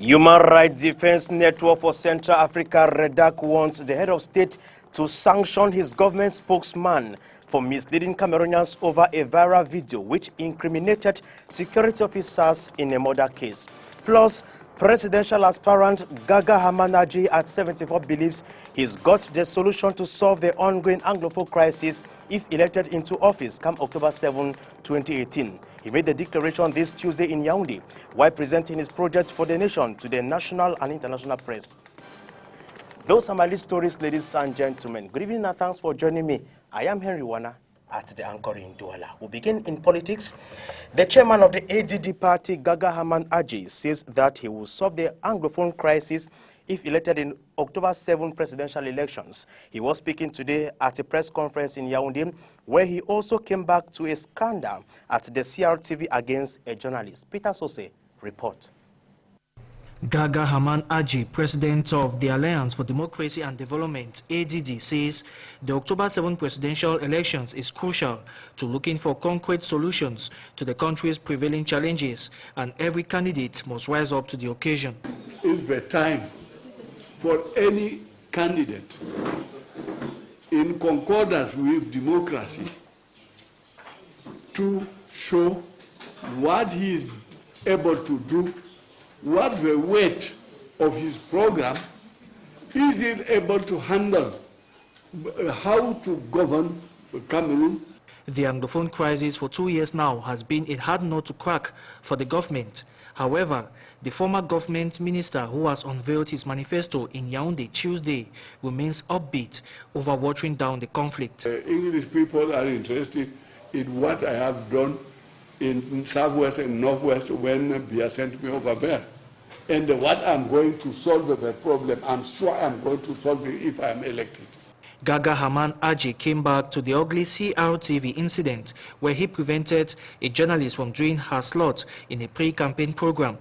Human Rights Defense Network for Central Africa, REDAC, wants the head of state to sanction his government spokesman for misleading Cameroonians over a viral video which incriminated security officers in a murder case. Plus, presidential aspirant Gaga Hamanaji at 74 believes he's got the solution to solve the ongoing Anglophone crisis if elected into office come October 7, 2018. He made the declaration this Tuesday in Yaoundé while presenting his project for the nation to the national and international press. Those are my lead stories, ladies and gentlemen. Good evening and thanks for joining me. I am Henry Wana at the anchor in Douala. We'll begin in politics. The chairman of the ADD party, Gaga Hamanaji, says that he will solve the Anglophone crisis if elected in October 7 presidential elections. He was speaking today at a press conference in Yaoundé, where he also came back to a scandal at the CRTV against a journalist. Peter Sose, report. Gaga Hamanaji, president of the Alliance for Democracy and Development, ADD, says the October 7 presidential elections is crucial to looking for concrete solutions to the country's prevailing challenges, and every candidate must rise up to the occasion. It's the time for any candidate, in concordance with democracy, to show what he is able to do, what's the weight of his program, is he able to handle, how to govern Cameroon. The Anglophone crisis for 2 years now has been a hard nut to crack for the government. However, the former government minister who has unveiled his manifesto in Yaoundé Tuesday remains upbeat over watering down the conflict. English people are interested in what I have done in Southwest and Northwest when Bia sent me over there. And what I'm going to solve the problem, I'm sure I'm going to solve it if I'm elected. Gaga Hamanaji came back to the ugly CRTV incident where he prevented a journalist from doing her slot in a pre-campaign program.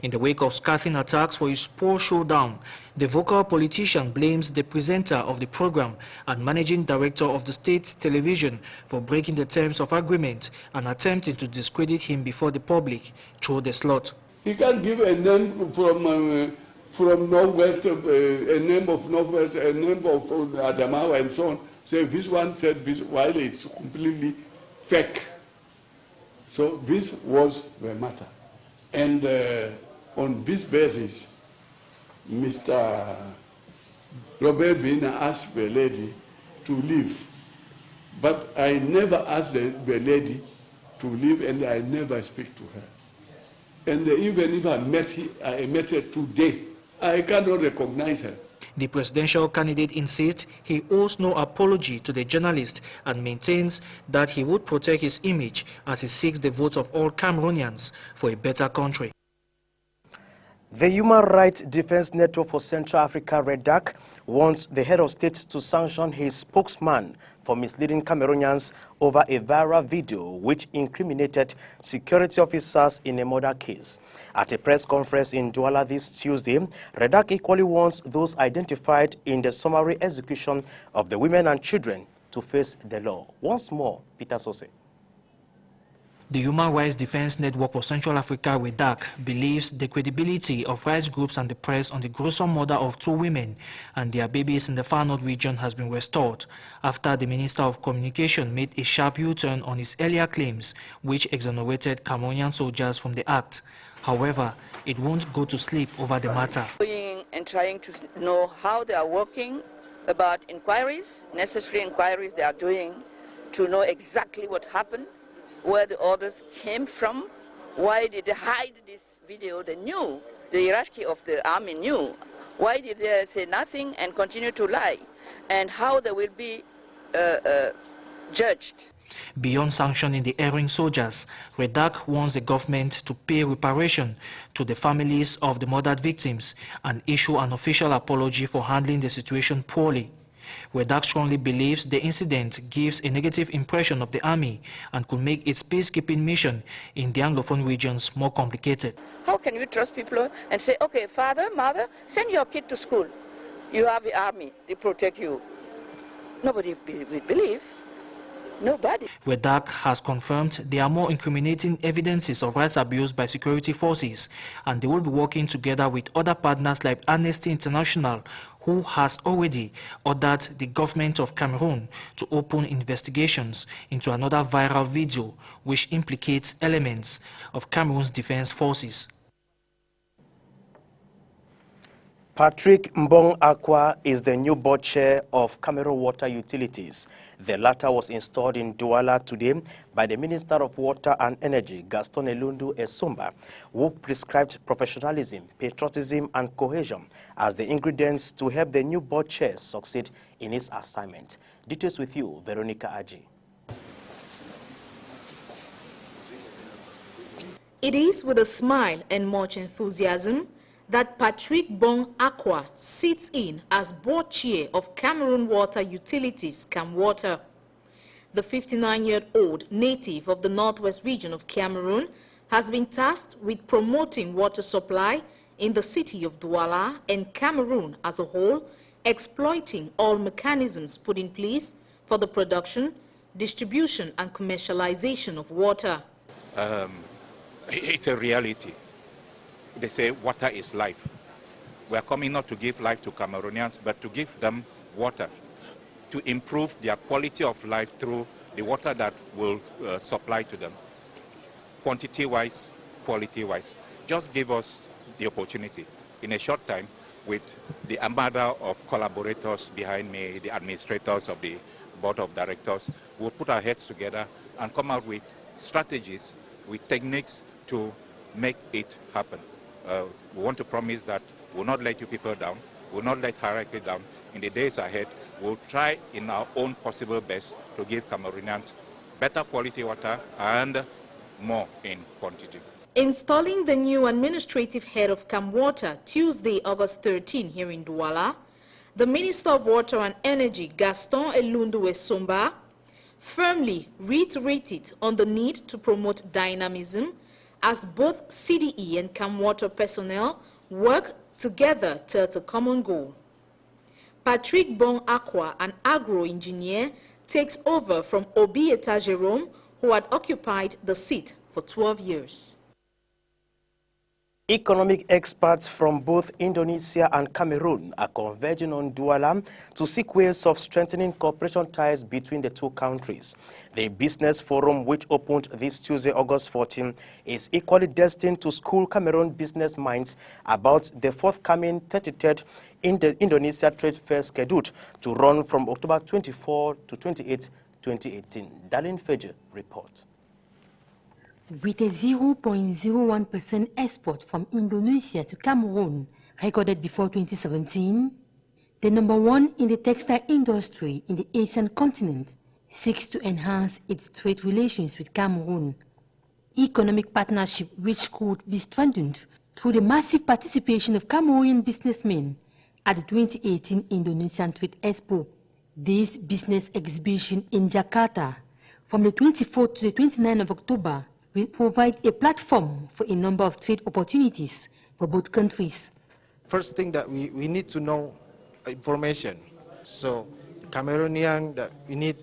In the wake of scathing attacks for his poor showdown, the vocal politician blames the presenter of the program and managing director of the state television for breaking the terms of agreement and attempting to discredit him before the public through the slot. He can give a name from Northwest, a name of Northwest, a name of Adamawa, and so on. Say this one said this, while it's completely fake. So this was the matter. And on this basis, Mr. Robert Bina asked the lady to leave. But I never asked the lady to leave, and I never speak to her. And even if I met her today, I cannot recognize her. The presidential candidate insists he owes no apology to the journalist and maintains that he would protect his image as he seeks the votes of all Cameroonians for a better country. The Human Rights Defense Network for Central Africa, REDAC, wants the head of state to sanction his spokesman for misleading Cameroonians over a viral video which incriminated security officers in a murder case. At a press conference in Douala this Tuesday, REDAC equally wants those identified in the summary execution of the women and children to face the law. Once more, Peter Sose. The Human Rights Defense Network for Central Africa, REDAC, believes the credibility of rights groups and the press on the gruesome murder of 2 women and their babies in the Far North region has been restored after the Minister of Communication made a sharp U-turn on his earlier claims, which exonerated Cameroonian soldiers from the act. However, it won't go to sleep over the matter. And trying to know how they are working, about inquiries, necessary inquiries they are doing to know exactly what happened, where the orders came from, why did they hide this video? They knew, the hierarchy of the army knew. Why did they say nothing and continue to lie? And how they will be judged. Beyond sanctioning the erring soldiers, REDAC wants the government to pay reparation to the families of the murdered victims and issue an official apology for handling the situation poorly. REDAC strongly believes the incident gives a negative impression of the army and could make its peacekeeping mission in the Anglophone regions more complicated. How can you trust people and say, okay, father, mother, send your kid to school. You have the army, they protect you. Nobody will believe. Nobody. REDAC has confirmed there are more incriminating evidences of rights abuse by security forces, and they will be working together with other partners like Amnesty International, who has already ordered the government of Cameroon to open investigations into another viral video which implicates elements of Cameroon's defense forces. Patrick Mbong Akwa is the new board chair of Cameroon Water Utilities. The latter was installed in Douala today by the Minister of Water and Energy, Gaston Elundu Esomba, who prescribed professionalism, patriotism, and cohesion as the ingredients to help the new board chair succeed in his assignment. Details with you, Veronica Aji. It is with a smile and much enthusiasm that Patrick Mbong Akwa sits in as board chair of Cameroon Water Utilities, CamWater. The 59-year-old native of the northwest region of Cameroon has been tasked with promoting water supply in the city of Douala and Cameroon as a whole, exploiting all mechanisms put in place for the production, distribution and commercialization of water. It's a reality. They say water is life. We are coming not to give life to Cameroonians, but to give them water, to improve their quality of life through the water that will supply to them. Quantity-wise, quality-wise. Just give us the opportunity. In a short time, with the armada of collaborators behind me, the administrators of the board of directors, we'll put our heads together and come out with strategies, with techniques to make it happen. We want to promise that we'll not let you people down, we'll not let hierarchy down. In the days ahead, we'll try in our own possible best to give Cameroonians better quality water and more in quantity. Installing the new administrative head of CamWater Tuesday, August 13 here in Douala, the Minister of Water and Energy, Gaston Elundu Esomba, firmly reiterated on the need to promote dynamism as both CDE and CamWater personnel work together towards a common goal. Patrick Mbong Akwa, an agro-engineer, takes over from Obieta Jerome, who had occupied the seat for 12 years. Economic experts from both Indonesia and Cameroon are converging on Douala to seek ways of strengthening cooperation ties between the two countries. The business forum, which opened this Tuesday, August 14, is equally destined to school Cameroon business minds about the forthcoming 33rd Indonesia Trade Fair scheduled to run from October 24 to 28, 2018. Darlene Fejer report. With a 0.01% export from Indonesia to Cameroon recorded before 2017, the #1 in the textile industry in the Asian continent seeks to enhance its trade relations with Cameroon. Economic partnership which could be strengthened through the massive participation of Cameroonian businessmen at the 2018 Indonesian Trade Expo. This business exhibition in Jakarta from the 24th to the 29th of October will provide a platform for a number of trade opportunities for both countries. First thing that we need to know information. So Cameroonian, that we need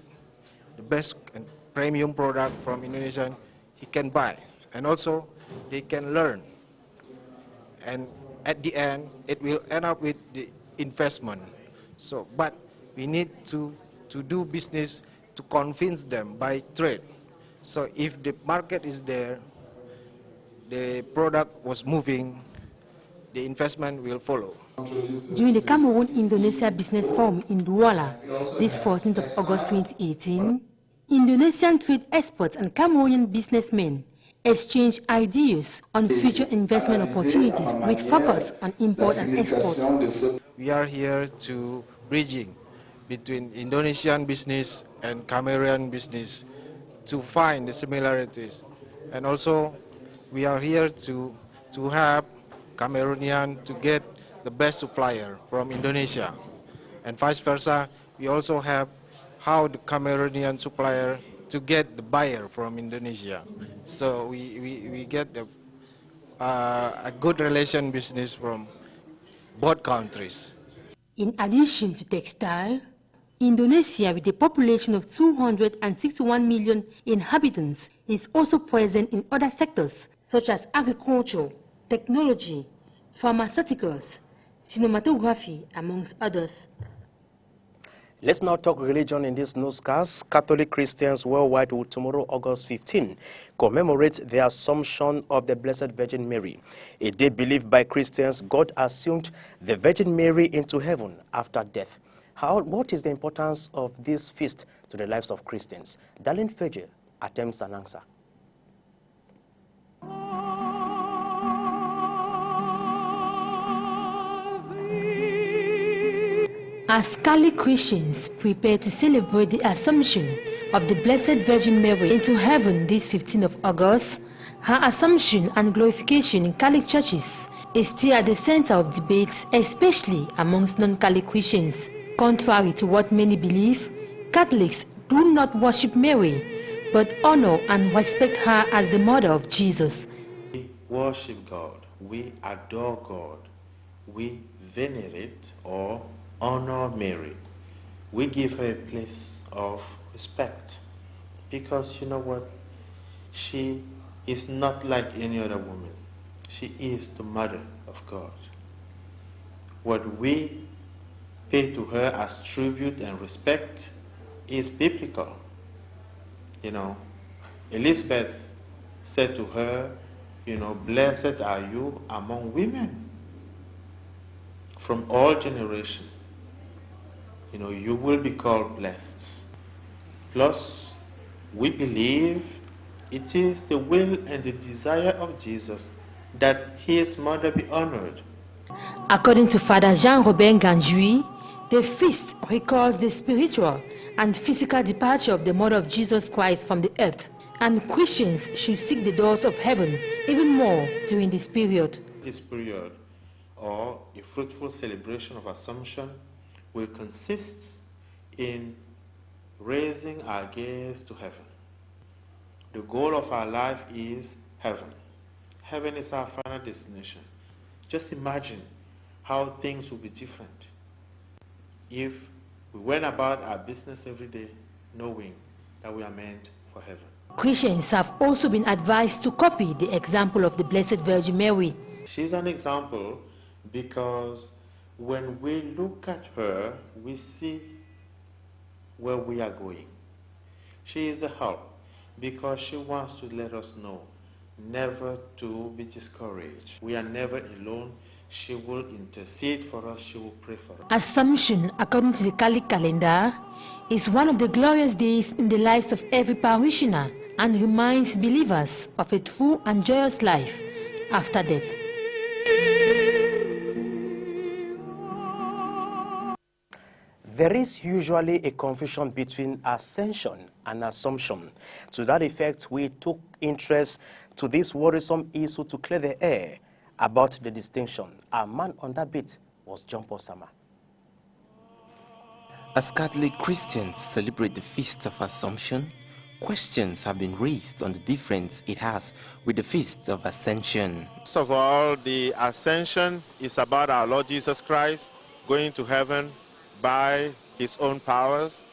the best and premium product from Indonesia, he can buy. And also they can learn. And at the end, it will end up with the investment. So, but we need to do business to convince them by trade. So if the market is there, the product was moving, the investment will follow. During the Cameroon-Indonesia Business Forum in Douala, this 14th of August 2018, Indonesian trade experts and Cameroonian businessmen exchanged ideas on future investment opportunities with focus on import and export. We are here to bridging between Indonesian business and Cameroonian business to find the similarities. And also, we are here to help Cameroonian to get the best supplier from Indonesia. And vice versa, we also have how the Cameroonian supplier to get the buyer from Indonesia. So we get a good relation business from both countries. In addition to textile, Indonesia, with a population of 261 million inhabitants, is also present in other sectors such as agriculture, technology, pharmaceuticals, cinematography, amongst others. Let's now talk religion in this newscast. Catholic Christians worldwide will tomorrow, August 15, commemorate the Assumption of the Blessed Virgin Mary, a day believed by Christians God assumed the Virgin Mary into heaven after death. What is the importance of this feast to the lives of Christians? Darlene Feje attempts an answer. As Catholic Christians prepare to celebrate the Assumption of the Blessed Virgin Mary into heaven this 15th of August, her Assumption and glorification in Catholic churches is still at the center of debates, especially amongst non-Catholic Christians. Contrary to what many believe, Catholics do not worship Mary, but honor and respect her as the mother of Jesus. We worship God, we adore God, we venerate or honor Mary. We give her a place of respect because you know what? She is not like any other woman. She is the mother of God. What we pay to her as tribute and respect is biblical. You know, Elizabeth said to her, you know, blessed are you among women from all generations. You know, you will be called blessed. Plus, we believe it is the will and the desire of Jesus that his mother be honored. According to Father Jean-Robert Ganjui, the feast recalls the spiritual and physical departure of the mother of Jesus Christ from the earth, and Christians should seek the doors of heaven even more during this period. This period, or a fruitful celebration of Assumption, will consist in raising our gaze to heaven. The goal of our life is heaven. Heaven is our final destination. Just imagine how things would be different if we went about our business every day knowing that we are meant for heaven. Christians have also been advised to copy the example of the Blessed Virgin Mary. She's an example because when we look at her, we see where we are going. She is a help because she wants to let us know never to be discouraged. We are never alone. She will intercede for us. She will pray for us. Assumption, according to the Catholic calendar, is one of the glorious days in the lives of every parishioner and reminds believers of a true and joyous life after death. There is usually a confusion between ascension and assumption. To that effect, we took interest to this worrisome issue to clear the air about the distinction. Our man on that bit was John Paul Sama. As Catholic Christians celebrate the Feast of Assumption, questions have been raised on the difference it has with the Feast of Ascension. First of all, the Ascension is about our Lord Jesus Christ going to heaven by his own powers.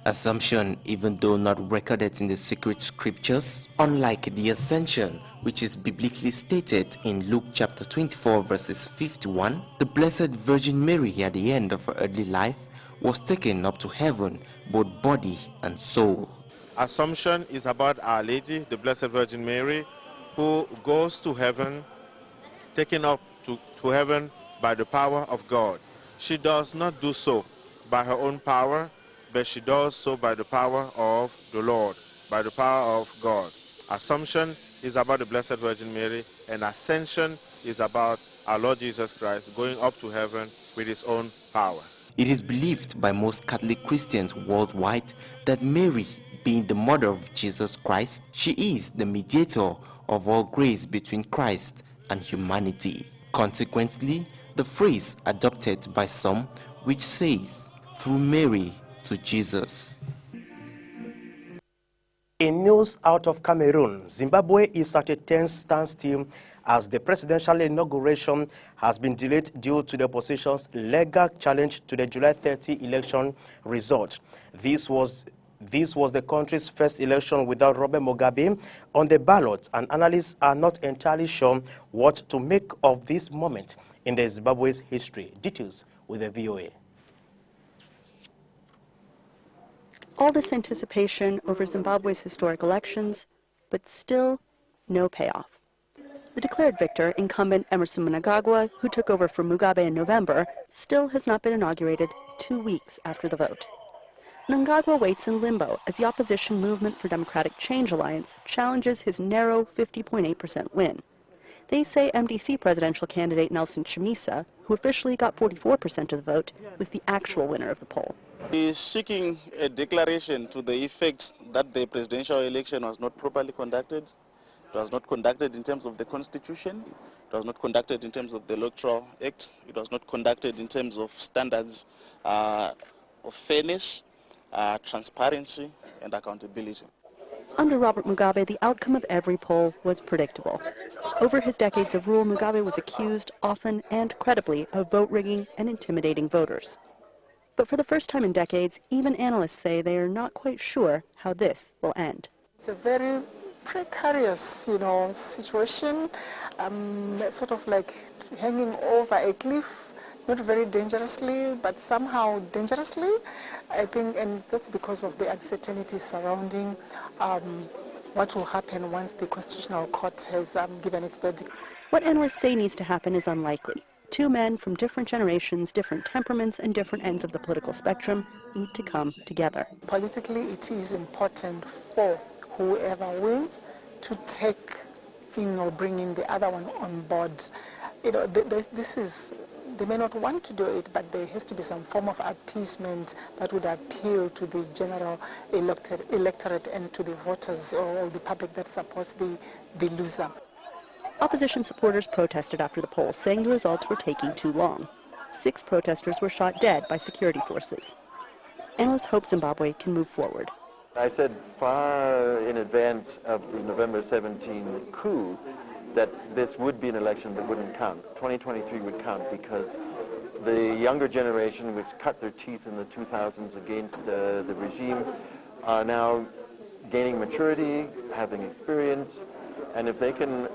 Assumption, even though not recorded in the sacred scriptures, unlike the Ascension, which is biblically stated in Luke chapter 24 verses 51, the Blessed Virgin Mary at the end of her earthly life was taken up to heaven, both body and soul. Assumption is about Our Lady, the Blessed Virgin Mary, who goes to heaven, taken up to heaven by the power of God. She does not do so by her own power, but she does so by the power of the Lord, by the power of God. Assumption is about the Blessed Virgin Mary, and Ascension is about our Lord Jesus Christ going up to heaven with his own power. It is believed by most Catholic Christians worldwide that Mary, being the mother of Jesus Christ, she is the mediator of all grace between Christ and humanity. Consequently, the phrase adopted by some, which says, through Mary to Jesus. In news out of Cameroon, Zimbabwe is at a tense standstill as the presidential inauguration has been delayed due to the opposition's legal challenge to the July 30 election result. This was the country's first election without Robert Mugabe on the ballot, and analysts are not entirely sure what to make of this moment in the Zimbabwe's history. Details with the VOA. All this anticipation over Zimbabwe's historic elections, but still no payoff. The declared victor, incumbent Emmerson Mnangagwa, who took over for Mugabe in November, still has not been inaugurated 2 weeks after the vote. Mnangagwa waits in limbo as the opposition Movement for Democratic Change Alliance challenges his narrow 50.8% win. They say MDC presidential candidate Nelson Chamisa, who officially got 44% of the vote, was the actual winner of the poll. He is seeking a declaration to the effect that the presidential election was not properly conducted. It was not conducted in terms of the Constitution. It was not conducted in terms of the Electoral Act. It was not conducted in terms of standards of fairness, transparency, and accountability. Under Robert Mugabe, the outcome of every poll was predictable. Over his decades of rule, Mugabe was accused, often and credibly, of vote rigging and intimidating voters. But for the first time in decades, even analysts say they are not quite sure how this will end. It's a very precarious, situation, sort of like hanging over a cliff, not very dangerously, but somehow dangerously, I think, and that's because of the uncertainty surrounding what will happen once the Constitutional Court has given its verdict. What analysts say needs to happen is unlikely. Two men from different generations, different temperaments, and different ends of the political spectrum need to come together. Politically, it is important for whoever wins to take in or bring in the other one on board. They may not want to do it, but there has to be some form of appeasement that would appeal to the general electorate and to the voters or the public that supports the loser. Opposition supporters protested after the poll, saying the results were taking too long. 6 protesters were shot dead by security forces. Analysts hope Zimbabwe can move forward. I said far in advance of the November 17 coup that this would be an election that wouldn't count. 2023 would count because the younger generation, which cut their teeth in the 2000s against the regime, are now gaining maturity, having experience, and if they can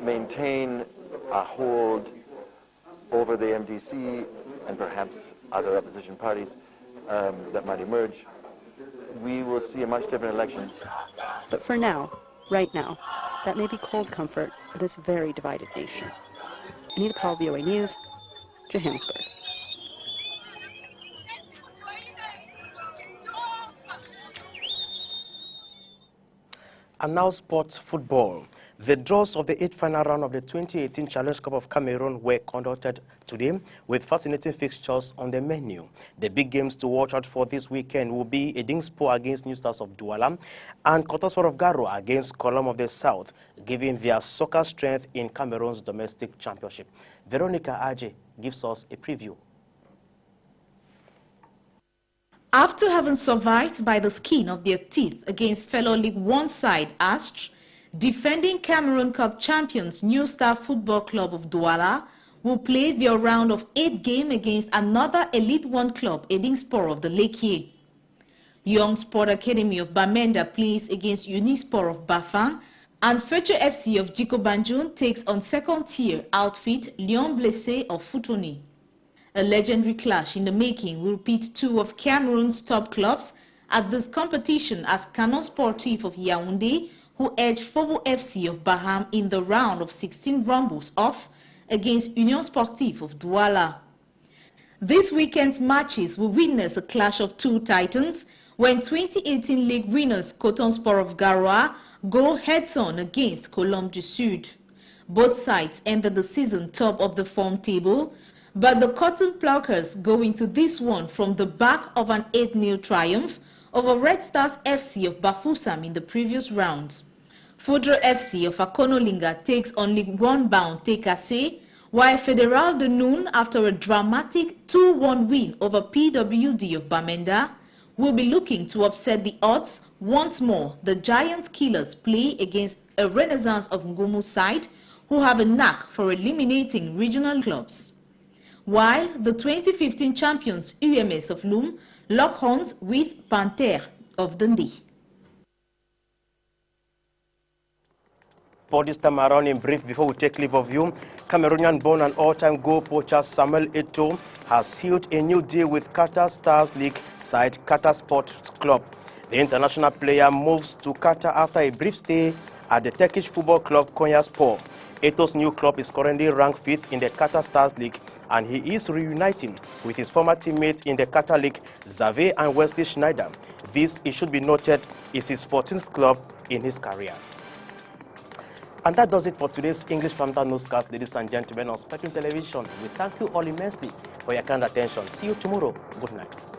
maintain a hold over the MDC and perhaps other opposition parties that might emerge, we will see a much different election. But for now, right now, that may be cold comfort for this very divided nation. Anita Powell, VOA News, Johannesburg. And now sports football. The draws of the 8th final round of the 2018 Challenge Cup of Cameroon were conducted today with fascinating fixtures on the menu. The big games to watch out for this weekend will be Edinspor against New Stars of Douala and Cotosport of Garo against Colomb of the South, giving their soccer strength in Cameroon's domestic championship. Veronica Aje gives us a preview. After having survived by the skin of their teeth against fellow League One side Astre, defending Cameroon Cup champions New Star Football Club of Douala will play their round of 8 game against another Elite One club, Edinspor of the Lake. Young Sport Academy of Bamenda plays against Unisport of Bafang, and Future FC of Jiko Banjun takes on second-tier outfit Lyon Blessé of Futoni. A legendary clash in the making will pit 2 of Cameroon's top clubs at this competition as Canon Sportif of Yaoundé, who edged Fovo FC of Baham in the round of 16 rumbles off against Union Sportive of Douala. This weekend's matches will witness a clash of 2 titans when 2018 league winners Coton Sport of Garoua go heads-on against Colombe du Sud. Both sides ended the season top of the form table, but the Cotton Pluckers go into this one from the back of an 8-0 triumph over Red Stars FC of Bafoussam in the previous round. Foudre FC of Akonolinga takes on League One bound TKC, while Fédéral de Noun, after a dramatic 2-1 win over PWD of Bamenda, will be looking to upset the odds once more. The Giant Killers play against a renaissance of Ngumu side who have a knack for eliminating regional clubs. While the 2015 champions UMS of Loom lock horns with Panther of Dundee. For this time around, in brief, before we take leave of you, Cameroonian-born and all-time goal poacher Samuel Eto'o has sealed a new deal with Qatar Stars League side Qatar Sports Club. The international player moves to Qatar after a brief stay at the Turkish football club Konyaspor. Eto'o's new club is currently ranked 5th in the Qatar Stars League, and he is reuniting with his former teammates in the Qatar League, Xavier and Wesley Schneider. This, it should be noted, is his 14th club in his career. And that does it for today's English Primetime Newscast, ladies and gentlemen, on Spectrum Television. We thank you all immensely for your kind attention. See you tomorrow. Good night.